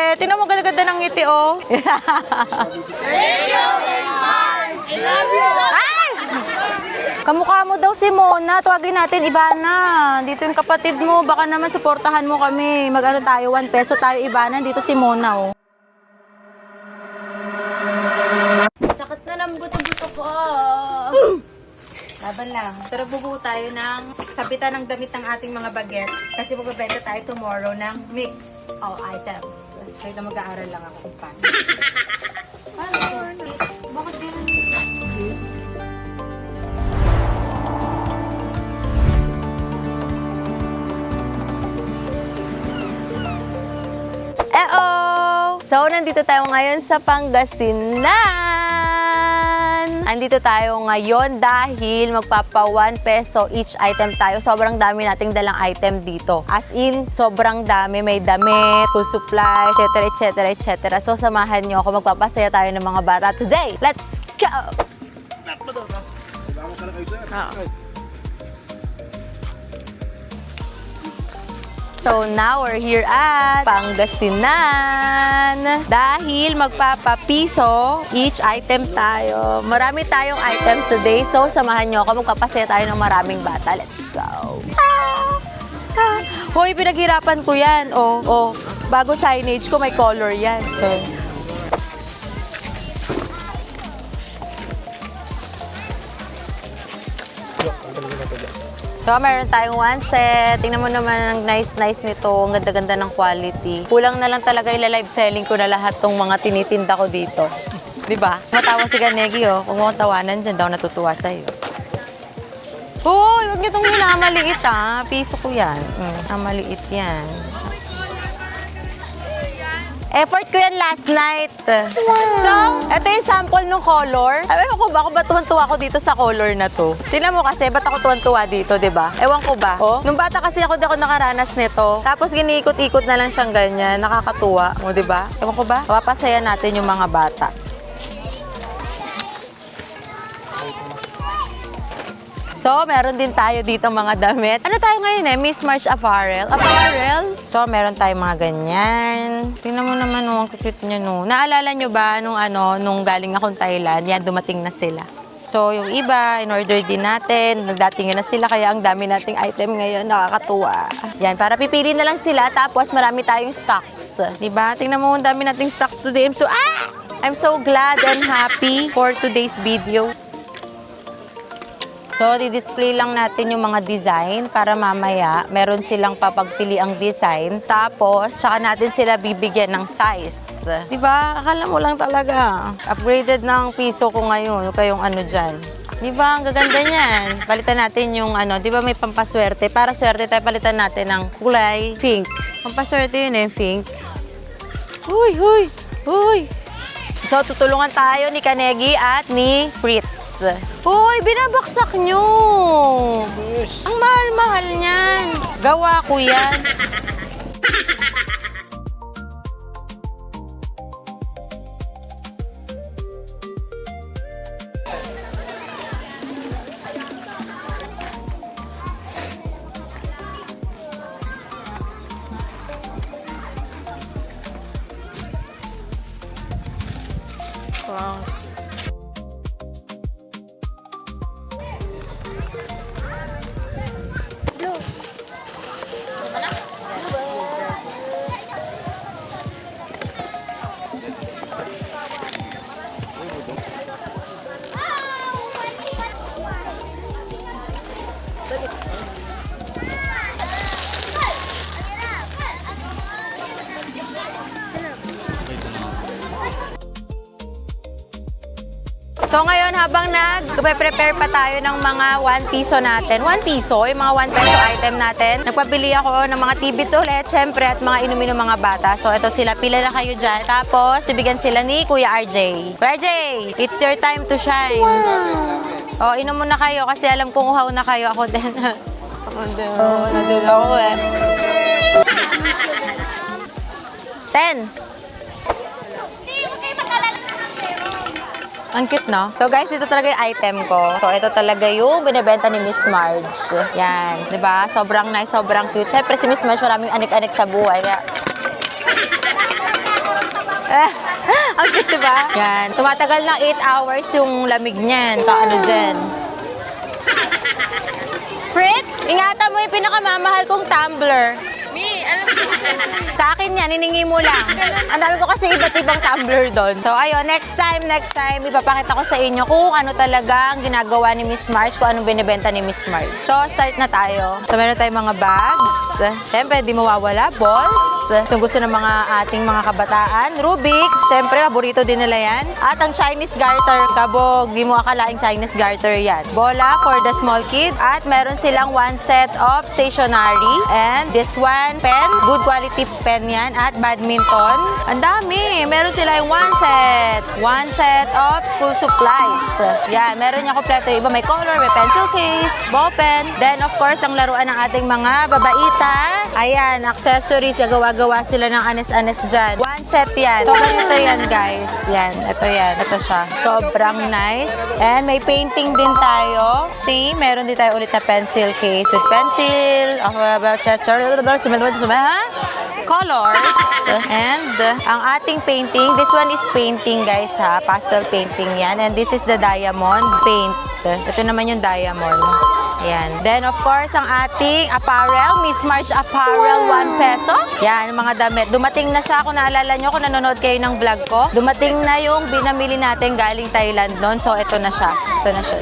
ate. Tingnan mo, ganda-ganda ng ngiti, oh. Ay! Kamukha mo daw si Mona. Tuwagin natin, Ivana. Dito yung kapatid mo. Baka naman suportahan mo kami. Mag-ano tayo, 1 peso tayo, Ivana. Dito si Mona, oh. Sakit na ng buto-buto ko. Laban lang. Pero bubuo tayo ng sabitan ng damit ng ating mga baget. Kasi magbebenta tayo tomorrow ng mix of items. So ito mag-aaral lang ako kung paano. Ano? Bakit ganun? So, nandito tayo ngayon sa Pangasinan. Andito tayo ngayon dahil magpapa 1 peso each item tayo. Sobrang dami nating dalang item dito. As in, sobrang dami. May damit, school supplies, etc. So, samahan nyo ako. Magpapasaya tayo ng mga bata today. Let's go! So now we're here at Pangasinan dahil magpapapiso each item tayo. Marami tayong items today, so samahan nyo ako. Magpapasaya tayo ng maraming bata. Let's go! Hoy, pinaghirapan ko yan. Oh. Bago signage ko, may color yan. So, meron tayong 1 set. Tingnan mo naman ang nice nito. Ang ganda-ganda ng quality. Kulang na lang talaga ila-live selling ko na lahat tong mga tinitinda ko dito. Diba? Matawa si Ganegi, oh. Kung mo tawanan dyan daw, natutuwa sa'yo. Uy, huwag niyo itong minamaliit, ha. Piso ko yan. Maliit yan. Effort ko yan last night. Wow. So, ito yung sample ng color. Ewan ko ba kung ba't tuwan-tuwa ako dito sa color na to? Tingnan mo kasi, ba't ako tuwan-tuwa dito, diba? Ewan ko ba? Oh, nung bata kasi ako, di ako nakaranas nito. Tapos giniikot-ikot na lang siyang ganyan. Nakakatuwa. O, diba? Ewan ko ba? Papasaya natin yung mga bata. So, meron din tayo dito mga damit. Ano tayo ngayon Miss March Apparel. So, meron tayong mga ganyan. Tingnan mo naman, ang cute niya, no. Naalala nyo ba nung galing akong Thailand? Yan, dumating na sila. So, yung iba, in-order din natin. Nagdatingin na sila, kaya ang dami nating item ngayon. Nakakatuwa. Yan, para pipili na lang sila. Tapos, marami tayong stocks. Diba? Tingnan mo, ang dami nating stocks today. I'm so glad and happy for today's video. So, di-display lang natin yung mga design para mamaya meron silang papagpili ang design. Tapos, saka natin sila bibigyan ng size. Diba? Akala mo lang talaga. Upgraded na ang piso ko ngayon. Huwag kayong ano dyan. Diba? Ang gaganda niyan. Palitan natin yung diba may pampaswerte? Para swerte tayo, palitan natin ng kulay pink. Pampaswerte yun pink. Huy! So, tutulungan tayo ni Kanegi at ni Fritz. Hoy, binabaksak nyo! Yes. Ang mahal-mahal niyan. Gawa ko yan. Wow. So ngayon, habang nag-prepare pa tayo ng mga 1 piso natin, 1 piso, yung mga 1 peso item natin, nagpabili ako ng mga tidbits ulit, syempre, at mga inumin ng mga bata. So ito sila, pila na kayo dyan. Tapos, bibigyan sila ni Kuya RJ. Kuya RJ, it's your time to shine. Wow. Inom muna kayo kasi alam kong uhaw na kayo. Ako din. Nandun ako 10. Ang cute, no? So, guys, ito talaga yung item ko. So, ito talaga yung binibenta ni Miss Marge. Yan. Diba? Sobrang nice, sobrang cute. Siyempre, si Miss Marge maraming anik-anik sa buhay. Kaya Ang cute, diba? Yan. Tumatagal ng 8 hours yung lamig niyan. Kaano dyan. Fritz, ingatan mo yung pinakamamahal kong tumbler. Mi, alam mo kung saan ito. Sa akin yan, hiningi mo lang. Ang dami ko kasi iba't ibang tumbler doon. So ayun, next time, ipapakita ko sa inyo kung ano talaga ang ginagawa ni Miss March, kung anong binibenta ni Miss March. So start na tayo. So meron tayong mga bags. Siyempre, di mawawala, balls. So gusto ng mga ating mga kabataan. Rubik's, siyempre, paborito din nila yan. At ang Chinese garter, kabog. Di mo akalaing Chinese garter yan. Bola for the small kid. At meron silang one set of stationery. And this one, pen. Good quality pen yan. At badminton. Ang dami. Meron sila yung one set. One set of school supplies. Yan, meron niya kompleto. Iba may color, may pencil case, ball pen. Then, of course, ang laruan ng ating mga babaita. Ayan, accessories. Gawa-gawa sila ng anes-anes dyan. One set yan. So, ganito yan, guys. Yan, ito yan. Ito siya. Sobrang nice. And may painting din tayo. See, meron din tayo ulit na pencil case with pencil, colors. And ang ating painting, this one is painting, guys, ha. Pastel painting yan. And this is the diamond paint. Ito naman yung diamond. Ayan. Then, of course, ang ating apparel, Miss March Apparel, 1 peso. Yan, mga damit. Dumating na siya, kung naalala nyo, kung nanonood kayo ng vlog ko. Dumating na yung binamili natin galing Thailand noon. So, ito na siya. Ito na siya.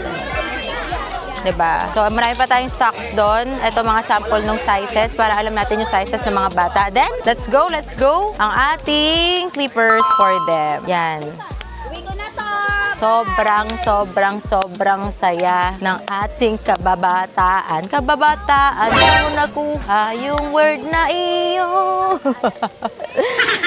Diba? So, marami pa tayong stocks doon. Ito mga sample ng sizes para alam natin yung sizes ng mga bata. Then, let's go, let's go. Ang ating slippers for them. Yan. Sobrang saya ng ating kababataan. Kababataan, mo nakuha yung word na iyo.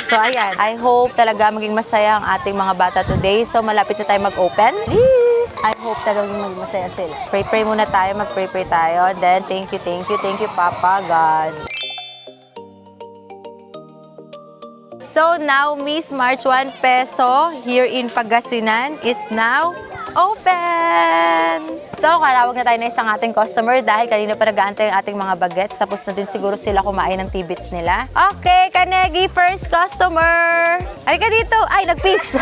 So, ayan. I hope talaga maging masaya ang ating mga bata today. So, malapit na tayo mag-open. Please! I hope talagang maging masaya sila. Pray muna tayo. Mag-pray tayo. Then, thank you, Papa God. So now, Miss March 1 peso here in Pangasinan is now open! So, kalawag na tayo na isang ating customer dahil kanina pa nag-aantay ang ating mga bagets. Tapos na din siguro sila kumain ng tidbits nila. Okay, Kanegi, first customer! Halika dito! Ay, nag-peace!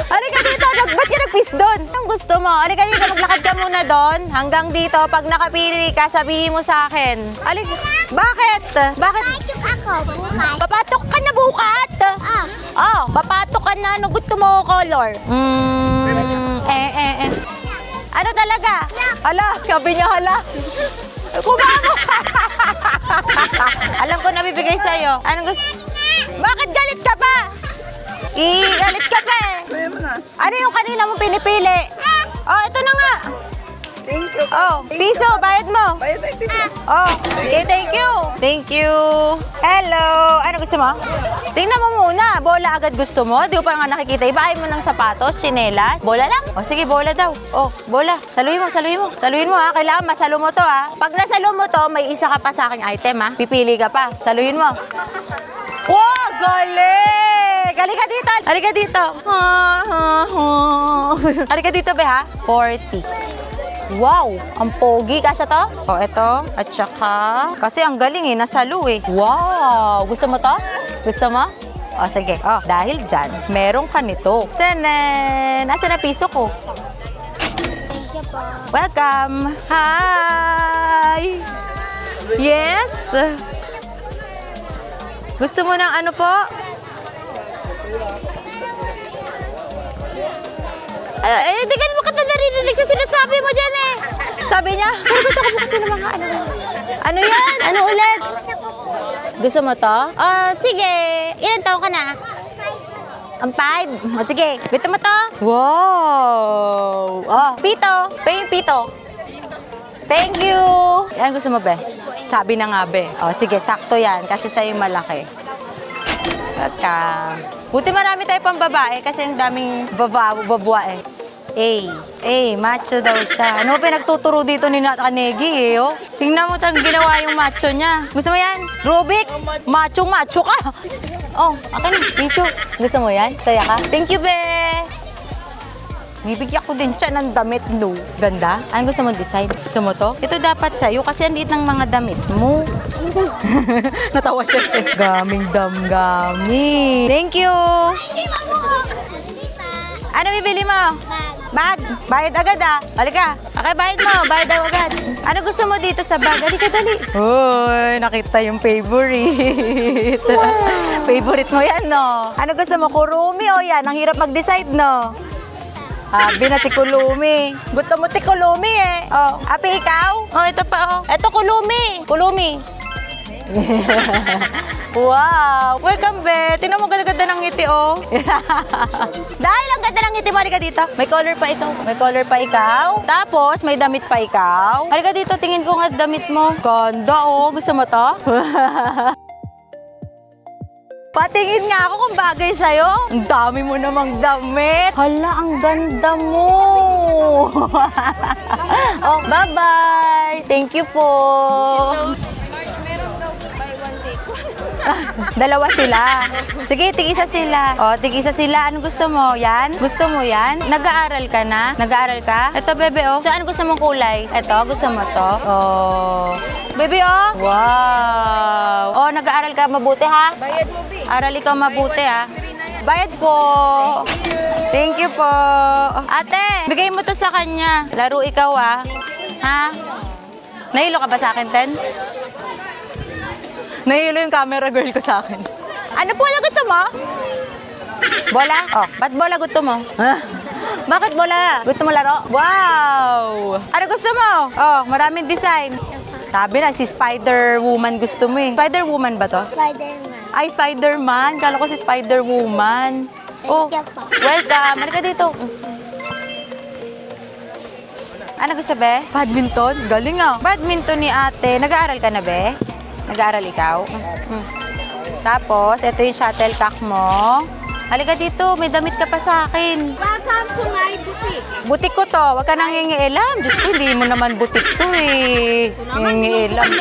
Halika dito! Ba't ka nag-peace doon? Anong gusto mo? Halika dito, maglakad ka muna doon. Hanggang dito, pag nakapili ka, sabihin mo sa akin. Halika. Bakit? Papatok ako bukas. Papatok ka na bukat? Oh, papatok ka na. Ano gusto mo color? Ano talaga? Hala, sabi niya hala. Kumamo. Alam ko nabibigay sa'yo. Anong gusto? Bakit galit ka pa? Galit ka pa eh. Ano yung kanina mo pinipili? Oh, ito na nga. Thank you. Oh, piso, bayad mo. Bayad tayo piso. Oh, okay, thank you. Thank you. Hello. Ano gusto mo? Tingnan mo muna. Bola agad gusto mo? Di ko pa nga nakikita. Ibahay mo ng sapatos, tsinelas. Bola lang? O sige, bola daw. Oh, bola. Saluhin mo. Saluhin mo ha. Kailangan masalo mo to ha. Pag nasalo mo to, may isa ka pa sa aking item ha. Pipili ka pa. Saluhin mo. Wow, galing! Halika dito. Halika dito. Halika dito, be ha. 40. Wow! Ang pogi. Kasya to? O, eto. At saka, kasi ang galing eh. Nasalo eh. Wow! Gusto mo to? Gusto mo? O, sige. O, dahil dyan, meron ka nito. Tanan! Nasa na piso ko? Thank you po. Welcome! Hi! Yes! Gusto mo ng ano po? Hindi ka naman kata narinig sa sinasabi mo dyan eh. Sabi niya, pero gusto ko po kasi ng mga ano. Ano yan? Ano ulit? Gusto mo to? Sige. Ilan taon ka na? Ang 5. O sige, gusto mo to? Wow! Pito. Pay pito. Thank you. Yan gusto mo, be? Sabi na nga, be. Sige, sakto yan kasi siya yung malaki. Welcome. Buti marami tayo pang babae kasi yung daming babwa eh. Macho daw siya. Ano pinagtuturo dito ni Kanegi eh, oh? Tingnan mo tang ginawa yung macho niya. Gusto mo yan? Rubik's? Macho ka. Oh, akin dito. Gusto mo yan? Saya ka? Thank you, be! Bibigyan ko din siya ng damit, no? Ganda? Anong gusto mo design? Gusto mo to? Ito dapat sa'yo kasi ang liit ng mga damit mo. Natawa siya. Gaming damgami. Thank you! Ano bibili mo? Bag. Bag? Bayad agad ah. Halika. Okay, bayad mo. Bayad daw agad. Ano gusto mo dito sa bag? Halika, dali. Uy, nakita yung favorite. Favorite mo yan, no? Ano gusto mo? Kurumi o yan? Ang hirap mag-decide, no? Abi na tikulumi. Gusto mo tikulumi eh. Oh, Api, ikaw? Oh, ito pa oh. Ito kulumi. Kulumi. Wow! Welcome, Be! Tingnan mo, ganda-ganda ng ngiti, oh. Dahil ang ganda ng ngiti mo, halika dito. May color pa ikaw. May color pa ikaw. Tapos, may damit pa ikaw. Halika dito, tingin ko nga damit mo. Ganda, oh. Gusto mo to? Patingin nga ako kung bagay sa'yo. Ang dami mo namang damit. Hala, ang ganda mo. Oh, bye-bye. Thank you po. Dalawa sila. Sige, tig-isa sila. O, tig-isa sila. Ano gusto mo? Yan? Gusto mo yan? Nag-aaral ka na? Nag-aaral ka? Ito, bebe, oh. Saan gusto mong kulay? Ito, gusto mo to? Oh. Bebe, oh. Wow. Oh, nag-aaral ka mabuti, ha? Bayad mo, Bi. Aral ikaw mabuti, ha? Bayad po. Thank you po. Ate, bigay mo to sa kanya. Laro ikaw, ha? Ha? Nahilo ka ba sa akin, Ten? Nahilo yung camera girl ko sa akin. Ano po na gusto mo? Bola? Oh, ba't bola gusto mo? Bakit bola? Gusto mo laro? Wow! Ano gusto mo? Oh, maraming design. Sabi na, si Spider-Woman gusto mo eh. Spider-Woman ba to? Spider-Man. Ay, Spider-Man. Kala ko si Spider-Woman. Oh, Thank you po. welcome. Halika dito. Ano gusto, be? Badminton? Galing ah. Badminton ni ate. Nag-aaral ka na, be? Nag-aaral ikaw? Tapos, ito yung shuttlecock mo. Halika dito, may damit ka pa sa akin. Welcome to my boutique. Butik ko to, wag ka nang hingiilam. Diyos ko, hindi mo naman butik to eh. Hingiilam.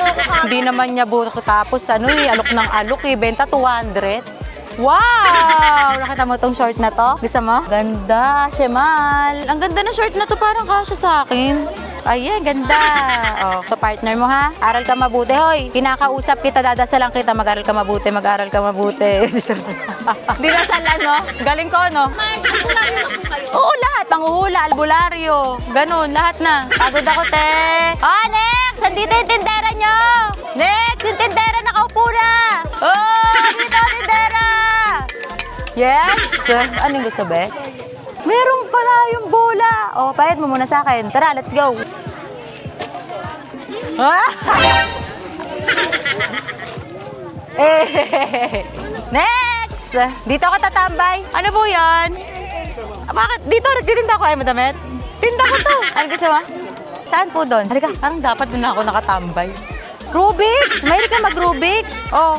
Hindi naman niya butik. Tapos ano eh, alok ng alok eh. Benta 200. Wow! Nakita mo tong short na to? Gusto mo? Ganda, Shemal. Ang ganda ng short na to, parang kasya sa akin. Ayan, ganda. Oh, so partner mo ha. Aral ka mabuti, hoy. Kinakausap kita, dadasalan kita. Mag-aral ka mabuti, mag-aral ka mabuti. Dinasalan, no? Galing ko, no? Oo, lahat. Panghuhula, albularyo. Ganun, lahat na. Pagod ako, te. Oh, next! Andito yung tindera nyo. Next! Yung tindera nakaupo na. Oh, dito, tindera. Yes? Anong gusto, be? Meron pala yung bola. O, payad mo muna sa akin. Tara, let's go. Next! Dito ako tatambay. Ano po yan? Bakit? Dito, nagtitinda ko. Ay, madamit. Tinda ko to. Ano gusto mo? Saan po doon? Halika, parang dapat doon ako nakatambay. Rubik's! Mahilig ka mag-Rubik's? Oh.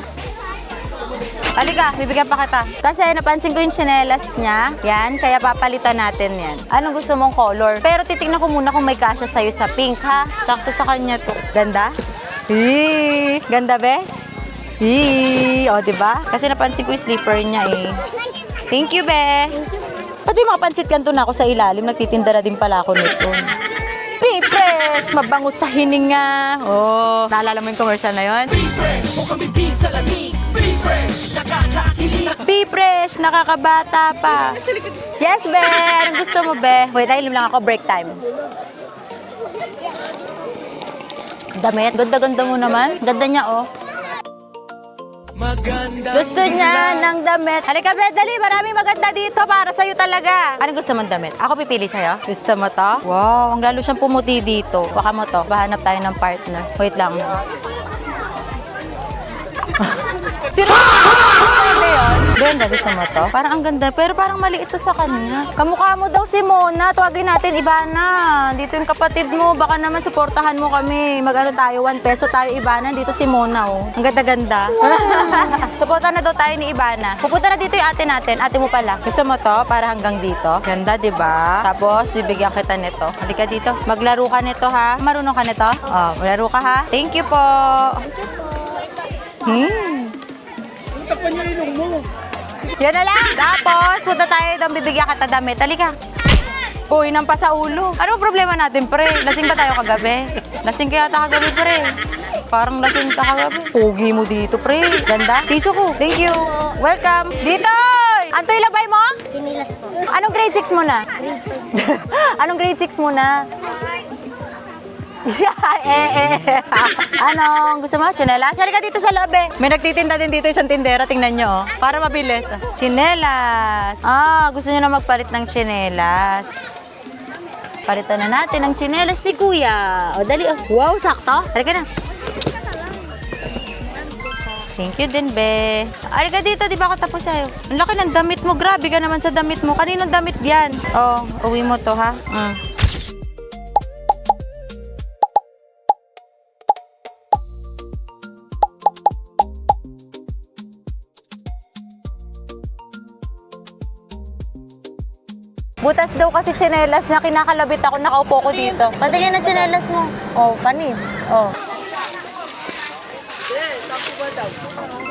Halika, bibigyan pa kita. Kasi napansin ko yung tsinelas niya. Yan, kaya papalitan natin yan. Anong gusto mong color? Pero titignan ko muna kung may kasya sa'yo sa pink, ha? Sakto sa kanya to. Ganda? Hii! Ganda, be? Hii! O, diba? Kasi napansin ko yung slipper niya, eh. Thank you, be. Pati makapansit kanto na ako sa ilalim. Nagtitinda na din pala ako nito. Be fresh! Mabango sa hininga. Oh, naalala mo yung commercial na yun? Be fresh, mukhang bibig sa lamig. Be fresh, nakakakilig. Be fresh, nakakabata pa. Yes, be. Anong gusto mo, be? Wait, ilim lang ako. Break time. Damit. Ganda-ganda mo naman. Ganda niya, oh. Maganda. Gusto niya ng damit. Halika, be. Dali. Maraming maganda dito para sa'yo talaga. Anong gusto mong damit? Ako pipili sa'yo. Gusto mo to? Wow, ang lalo siyang pumuti dito. Baka mo to. Bahanap tayo ng partner. Wait lang. Sino? Ano yun? Ganda, gusto mo to? Parang ang ganda, pero parang maliit to sa kanya. Kamukha mo daw si Mona. Tuwagin natin, Ivana. Dito yung kapatid mo. Baka naman suportahan mo kami. Mag-ano tayo, 1 peso tayo, Ivana. Dito si Mona, oh. Ang ganda-ganda. Suportahan na daw tayo ni Ivana. Pupunta na dito yung ate natin. Ate mo pala. Gusto mo to? Para hanggang dito. Ganda, di ba? Tapos, bibigyan kita nito. Halika dito. Maglaro ka nito, ha? Marunong ka nito? Oh, maglaro ka, ha? Thank you po. Yan na lang. Tapos, punta tayo doon, bibigyan ka damit. Halika. Uy, nampa sa ulo. Ano problema natin, pre? Lasing ba tayo kagabi? Lasing kaya yata kagabi, pre. Parang lasing ka kagabi. Pogi mo dito, pre. Ganda. Piso ko. Thank you. Welcome. Dito! Antoy, labay mo? Kinilas po. Anong grade 6 mo na? Anong grade 6 mo na? Anong gusto mo? Chinelas? Halika dito sa loob eh. May nagtitinda din dito isang tindera. Tingnan nyo. Para mabilis. Chinelas. Gusto nyo na magpalit ng chinelas. Palitan na natin ang chinelas ni Kuya. O, dali. Oh. Wow, sakto. Halika na. Thank you din, be. Halika dito, di ba ako tapos sa'yo? Ang laki ng damit mo. Grabe ka naman sa damit mo. Kaninong damit yan? Oh, uwi mo to, ha? Butas daw kasi tsinelas na kinakalabit ako, nakaupo ko dito. Patingin ang tsinelas mo. Oh, panis. Oh.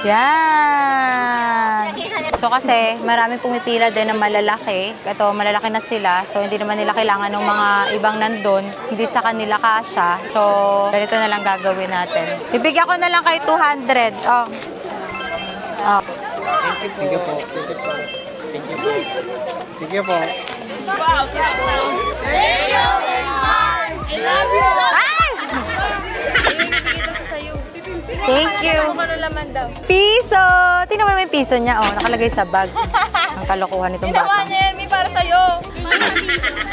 Yan. So kasi maraming pumipila din ng malalaki. Ito, malalaki na sila. So hindi naman nila kailangan ng mga ibang nandun. Hindi sa kanila kasya. So ganito na lang gagawin natin. Bibigyan ko na lang kay 200. Oh. Oh. Thank you po. Thank you po. Thank you. Piso! Tingnan mo naman yung piso niya. Oh, nakalagay sa bag. Ang kalokohan nitong bata.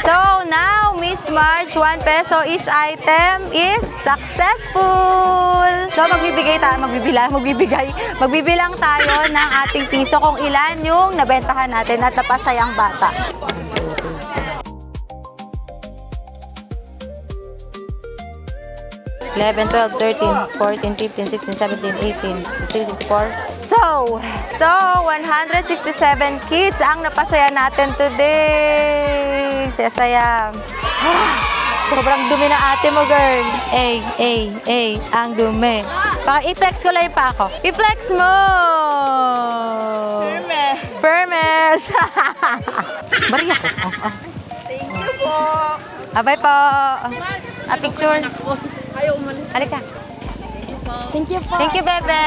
So now, Miss March, 1 peso each item is successful. So magbibilang tayo ng ating piso kung ilan yung nabentahan natin at napasayang bata. $11, $12, $13, $14, $15, $16, $17, $18, $16, $64. So 167 kids ang napasaya natin today. Saya-saya. Sobrang dumi na ate mo, girl. Ang dumi. Baka i-flex ko lang pa ako. I-flex mo! Permes! Bari ako. Thank you po. Abay po. A picture. Halika. Thank you po. Thank you, bebe.